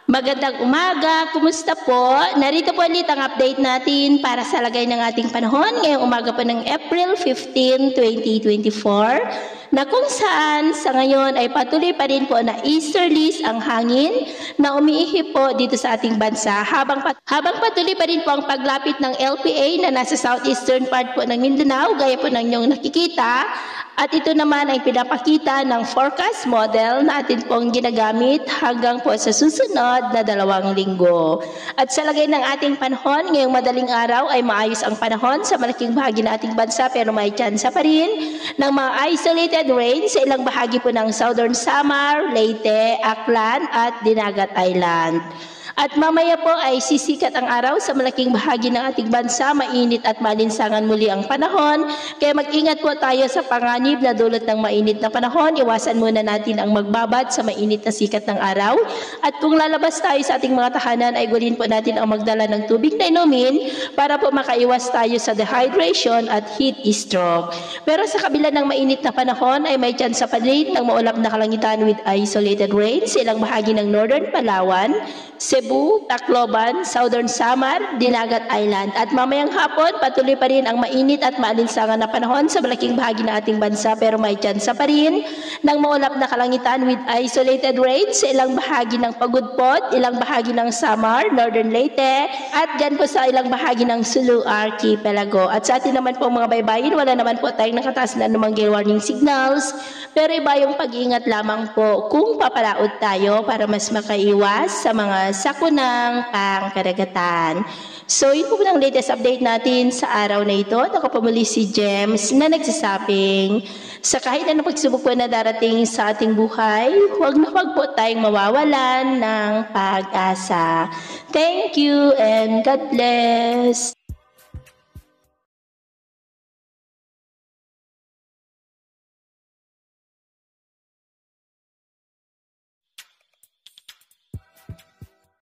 Magandang umaga, kumusta po? Narito po ulit ang update natin para sa lagay ng ating panahon ngayong umaga po ng April 15, 2024 na kung saan sa ngayon ay patuloy pa rin po na easterlies ang hangin na umiihip po dito sa ating bansa habang patuloy pa rin po ang paglapit ng LPA na nasa southeastern part po ng Mindanao gaya po ng inyong nakikita. At ito naman ay pinapakita ng forecast model na atin pong ginagamit hanggang po sa susunod na 2 linggo. At sa lagay ng ating panahon, ngayong madaling araw ay maayos ang panahon sa malaking bahagi ng ating bansa pero may tsansa pa rin ng mga isolated rain sa ilang bahagi po ng Southern Samar, Leyte, Aklan at Dinagat Island. At mamaya po ay sisikat ang araw sa malaking bahagi ng ating bansa, mainit at malinsangan muli ang panahon. Kaya mag-ingat po tayo sa panganib na dulot ng mainit na panahon. Iwasan muna natin ang magbabad sa mainit na sikat ng araw. At kung lalabas tayo sa ating mga tahanan, ay gulin po natin ang magdala ng tubig na inumin para po makaiwas tayo sa dehydration at heat stroke. Pero sa kabila ng mainit na panahon ay may tsansa pa rin ng maulap na kalangitan with isolated rain sa ilang bahagi ng Northern Palawan, Cebu, Tacloban, Southern Samar, Dinagat Island. At mamayang hapon, patuloy pa rin ang mainit at maalinsangan na panahon sa malaking bahagi ng ating bansa pero may tsansa pa rin ng maulap na kalangitan with isolated rain sa ilang bahagi ng Pagudpod, ilang bahagi ng Samar, Northern Leyte, at dyan po sa ilang bahagi ng Sulu Archipelago. At sa atin naman po mga baybayin, wala naman po tayong nakataas na anumang gale warning signals, pero iba yung pag-iingat lamang po kung papalaod tayo para mas makaiwas sa mga sakunang pangkaragatan. So, yun po ang latest update natin sa araw na ito. Ako po muli si James na nagsasabing sa kahit anong pagsubok po na darating sa ating buhay, huwag po tayong mawawalan ng pag-asa. Thank you and God bless.